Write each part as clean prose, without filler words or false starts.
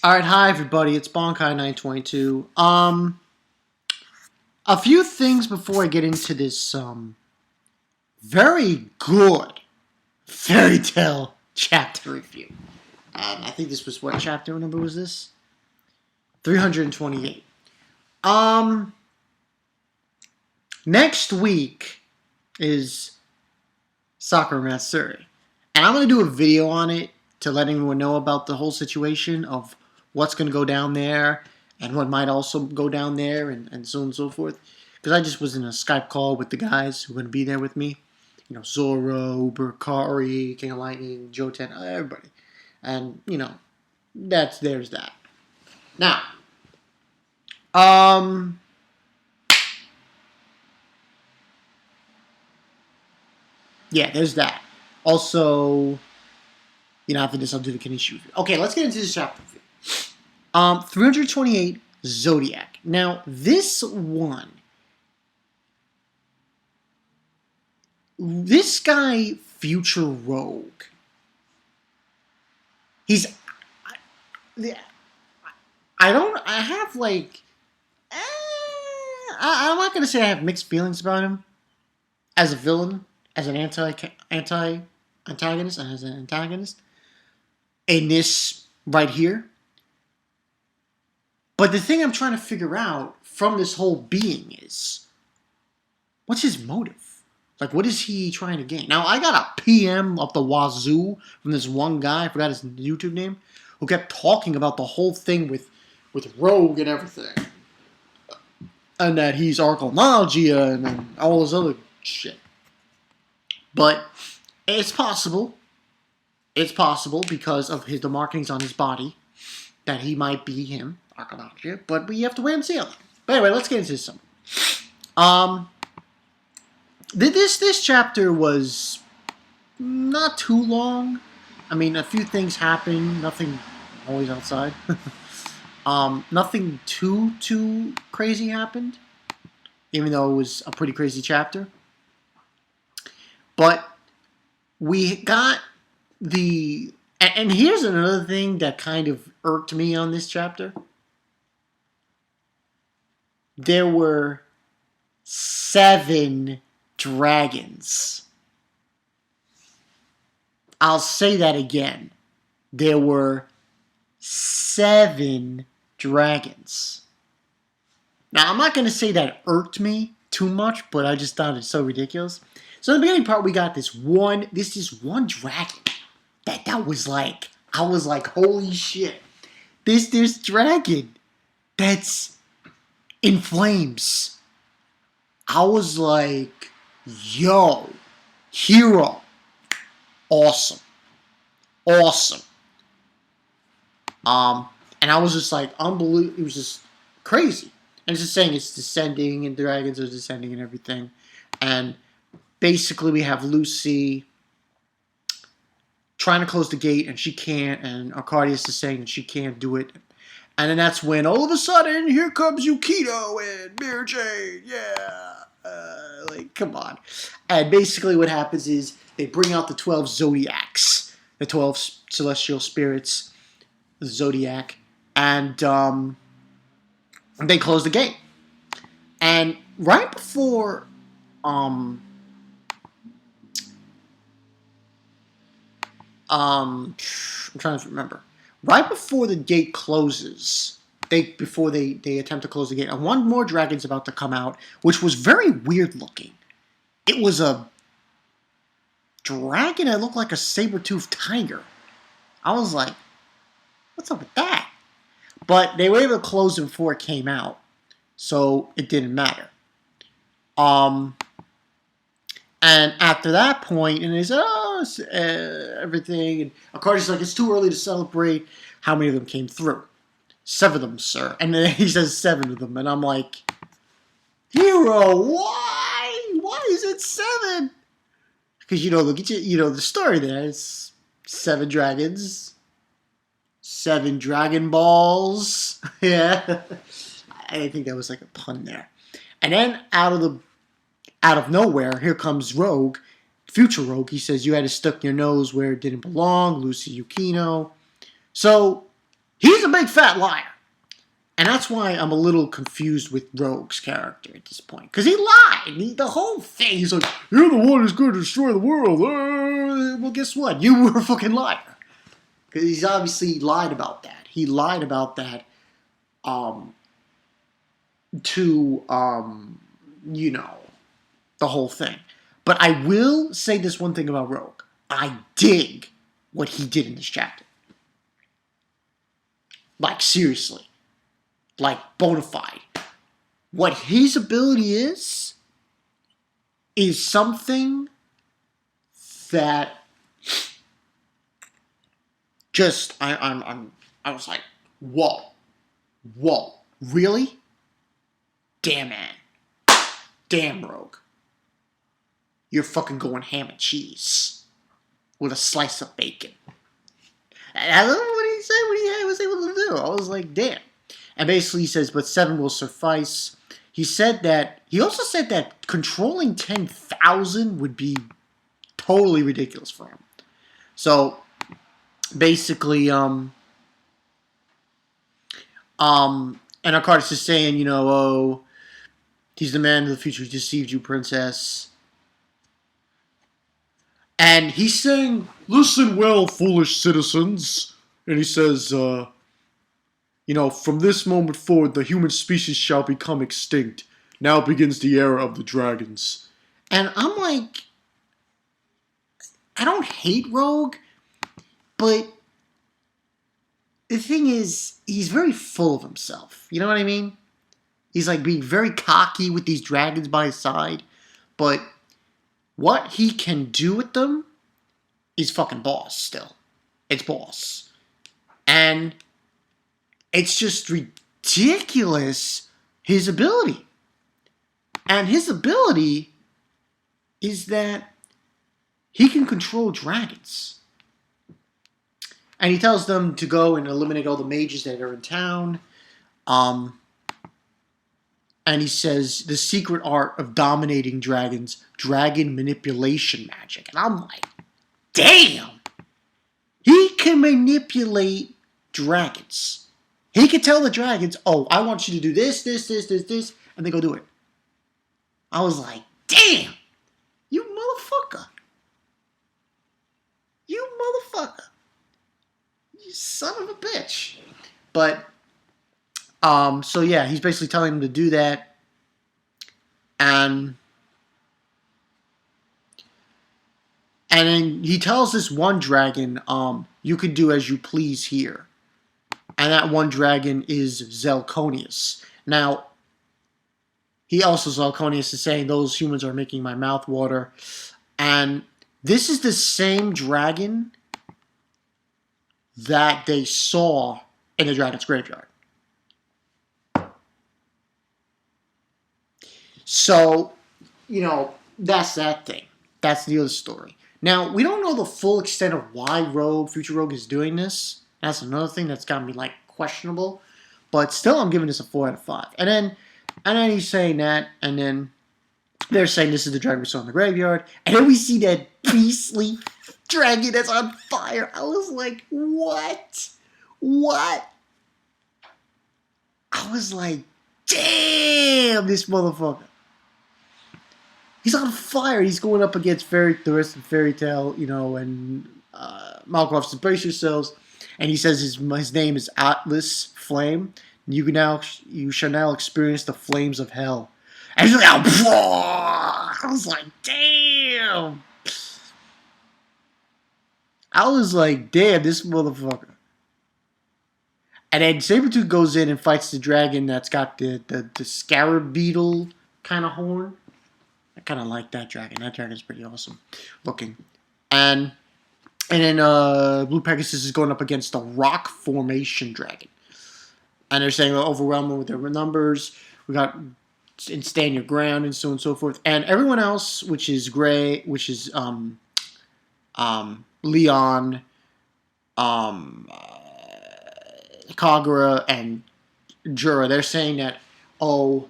Alright, hi everybody, it's Bonkai922. A few things before I get into this, very good fairy tale chapter review. I think this was, what chapter number was this? 328. Next week is Sakura Matsuri. And I'm going to do a video on it to let everyone know about the whole situation of what's going to go down there and what might also go down there and so on and so forth. Because I just was in a Skype call with the guys who are going to be there with me. You know, Zoro, Burkari, King of Lightning, Joten, everybody. And, you know, there's that. Now, yeah, there's that. Also, you know, after this, I'll do the Kenichi review. Okay, let's get into this chapter review. 328, Zodiac. Now, this one, this guy, Future Rogue, I'm not going to say I have mixed feelings about him as a villain, as an antagonist, and as an antagonist in this right here. But the thing I'm trying to figure out from this whole being is, what's his motive? Like, what is he trying to gain? Now, I got a PM up the wazoo from this one guy, I forgot his YouTube name, who kept talking about the whole thing with Rogue and everything. And that he's Archologia and all this other shit. But it's possible. It's possible because of the markings on his body that he might be him, Archologia. But we have to wait and see on that. But anyway, let's get into this. This chapter was not too long. I mean, a few things happened. Nothing always outside. Nothing too crazy happened, even though it was a pretty crazy chapter. But we got the... And here's another thing that kind of irked me on this chapter. There were 7 dragons. I'll say that again. There were 7 dragons. Now, I'm not going to say that irked me too much, but I just thought it's so ridiculous. So in the beginning part, we got this one dragon that was like, I was like, holy shit. This dragon that's in flames. I was like, yo, hero. Awesome. Awesome. And I was just like, unbelievable. It was just crazy. And it's just saying it's descending, and dragons are descending and everything. And basically we have Lucy trying to close the gate, and she can't, and Arcadius is saying that she can't do it. And then that's when, all of a sudden, here comes Yukino and Mary Jane. Yeah. Like, come on. And basically what happens is they bring out the 12 Zodiacs, the 12 celestial spirits, the Zodiac, and they close the gate. And right before I'm trying to remember. Right before the gate closes, before they attempt to close the gate, and one more dragon's about to come out, which was very weird looking. It was a dragon that looked like a saber-toothed tiger. I was like, what's up with that? But they were able to close it before it came out, so it didn't matter. And after that point, and they said, oh, everything. And Arcadius is like, it's too early to celebrate. How many of them came through? 7 of them, sir. And then he says 7 of them. And I'm like, hero, why? Why is it 7? Because, you know, look at the story there. It's 7 dragons. 7 Dragon Balls. Yeah. I think that was like a pun there. And then out of nowhere, here comes Rogue, Future Rogue. He says, you had to stick your nose where it didn't belong, Lucy Yukino. So He's a big fat liar. And that's why I'm a little confused with Rogue's character at this point. Because he lied. The whole thing, he's like, you're the one who's going to destroy the world. Well, guess what? You were a fucking liar. Because he's obviously lied about that. He lied about that to, you know, the whole thing. But I will say this one thing about Rogue. I dig what he did in this chapter. Like, seriously. Like, bona fide. What his ability is something that just, I was like, whoa, really? Damn, man. Damn, Rogue. You're fucking going ham and cheese with a slice of bacon. And I don't know what he said, what he was able to do. I was like, damn. And basically he says, but 7 will suffice. He also said that controlling 10,000 would be totally ridiculous for him. So, basically, and Arcardis is saying, you know, oh, he's the man of the future who deceived you, princess. And he's saying, listen well, foolish citizens. And he says, you know, from this moment forward, the human species shall become extinct. Now begins the era of the dragons. And I'm like, I don't hate Rogue, but the thing is, he's very full of himself. You know what I mean? He's like being very cocky with these dragons by his side. But what he can do with them is fucking boss still. It's boss. And it's just ridiculous, his ability. And his ability is that he can control dragons. And he tells them to go and eliminate all the mages that are in town. And he says, the secret art of dominating dragons, dragon manipulation magic. And I'm like, damn! He can manipulate dragons. He can tell the dragons, oh, I want you to do this, and they go do it. I was like, damn! You motherfucker. You motherfucker. You son of a bitch. But, so yeah, he's basically telling them to do that. And then he tells this one dragon, you can do as you please here. And that one dragon is Zelconius. Now, Zelconius is saying, those humans are making my mouth water. And this is the same dragon that they saw in the dragon's graveyard. So, you know, that's that thing. That's the other story. Now, we don't know the full extent of why Future Rogue is doing this. That's another thing that's got me, like, questionable. But still, I'm giving this a 4 out of 5. And then he's saying that, and then they're saying this is the dragon we saw in the graveyard. And then we see that beastly dragon that's on fire. I was like, what? What? I was like, damn, this motherfucker. He's on fire. He's going up against the rest of Fairy Tail, you know, and Malkoff says, brace yourselves. And he says his name is Atlas Flame. You shall now experience the flames of hell. And he's like, I was like, damn. I was like, damn, this motherfucker. And then Sabretooth goes in and fights the dragon that's got the scarab beetle kind of horn. I kind of like that dragon. That dragon's pretty awesome looking. And then Blue Pegasus is going up against the Rock Formation Dragon. And they're saying overwhelm them with their numbers. We got stand your ground and so on and so forth. And everyone else, which is Gray, which is Leon, Kagura, and Jura, they're saying that, oh,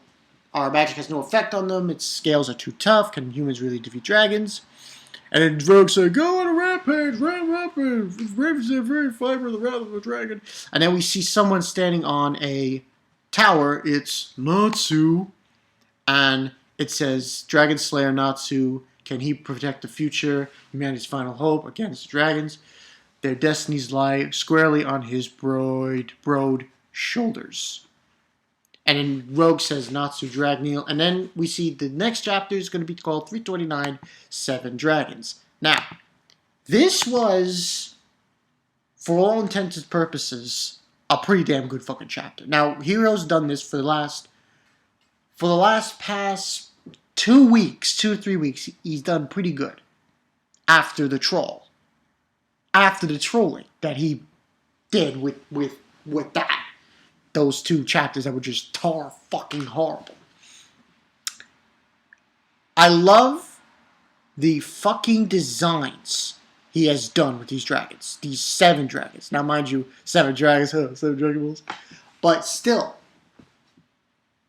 our magic has no effect on them. Its scales are too tough. Can humans really defeat dragons? And then Rogue said, go on a rampage, rampage, the very fiber of the wrath of the dragon. And then we see someone standing on a tower. It's Natsu. And it says, Dragon Slayer Natsu, can he protect the future, humanity's final hope against the dragons? Their destinies lie squarely on his broad shoulders. And then Rogue says Natsu Dragneel. And then we see the next chapter is going to be called 329 Seven Dragons. Now, this was, for all intents and purposes, a pretty damn good fucking chapter. Now, Hiro's done this for the last past 2 weeks, 2 or 3 weeks. He's done pretty good after the troll. After the trolling that he did with that. Those 2 chapters that were just fucking horrible. I love the fucking designs he has done with these dragons. These 7 dragons. Now, mind you, 7 dragons, 7 Dragon Balls. But still,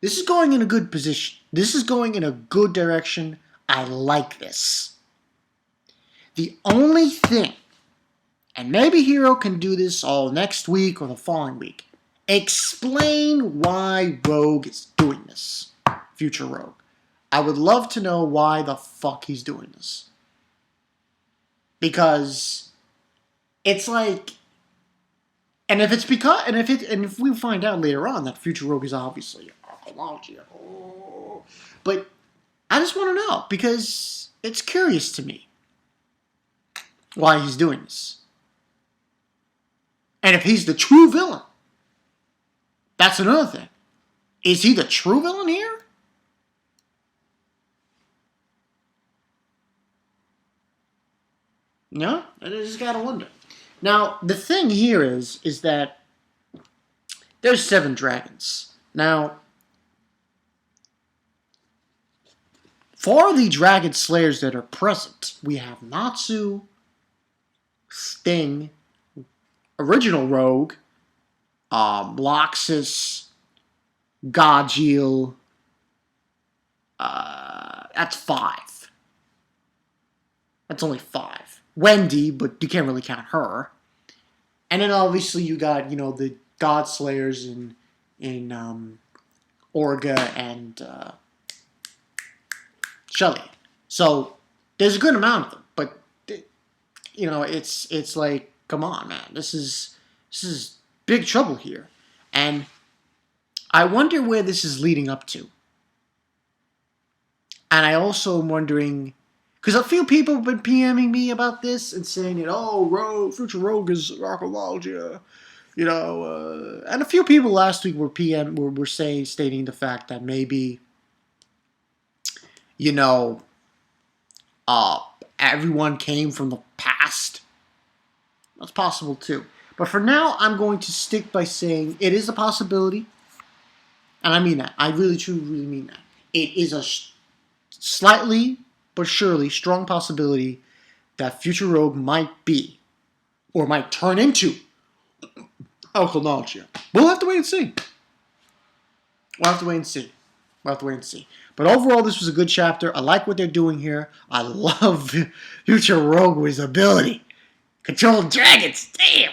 this is going in a good position. This is going in a good direction. I like this. The only thing, and maybe Hiro can do this all next week or the following week, explain why Rogue is doing this. Future Rogue. I would love to know why the fuck he's doing this. Because it's like, and if we find out later on that Future Rogue is obviously archaeology, but I just want to know because it's curious to me why he's doing this. And if he's the true villain, that's another thing. Is he the true villain here? No, I just gotta wonder. Now, the thing here is that there's 7 dragons. Now, for the dragon slayers that are present, we have Natsu, Sting, original Rogue, Loxus, Gajeel. That's 5. That's only 5. Wendy, but you can't really count her. And then obviously you got, the God Slayers in Orga and Shelly. So there's a good amount of them, but it's like, come on, man, this is big trouble here, and I wonder where this is leading up to. And I also am wondering, because a few people have been PMing me about this and saying that, Future Rogue is archaeology, and a few people last week were stating the fact that maybe, everyone came from the past. That's possible too. But for now, I'm going to stick by saying it is a possibility. And I mean that. I really, truly, really mean that. It is a slightly, but surely, strong possibility that Future Rogue might be, or might turn into, archaeology. We'll have to wait and see. But overall, this was a good chapter. I like what they're doing here. I love Future Rogue's ability. Controlling dragons. Damn.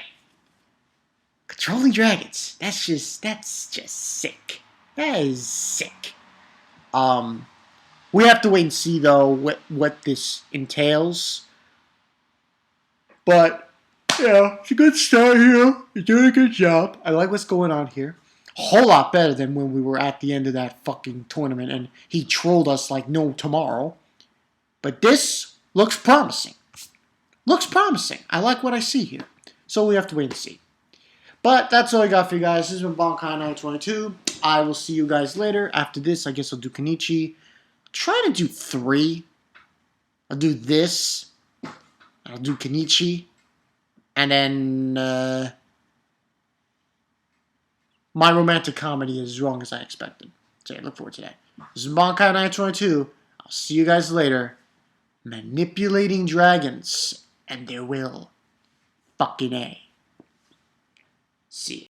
Controlling dragons. That's just sick. That is sick. We have to wait and see, though, what this entails. But, it's a good start here. You're doing a good job. I like what's going on here. A whole lot better than when we were at the end of that fucking tournament and he trolled us like no tomorrow. But this looks promising. I like what I see here. So we have to wait and see. But that's all I got for you guys. This has been Bonkai922. I will see you guys later. After this, I guess I'll do Kenichi. Try to do 3. I'll do this. I'll do Kenichi. And then my romantic comedy is as wrong as I expected. So I look forward to that. This is Bonkai922. I'll see you guys later. Manipulating dragons and their will. Fucking A. See ya.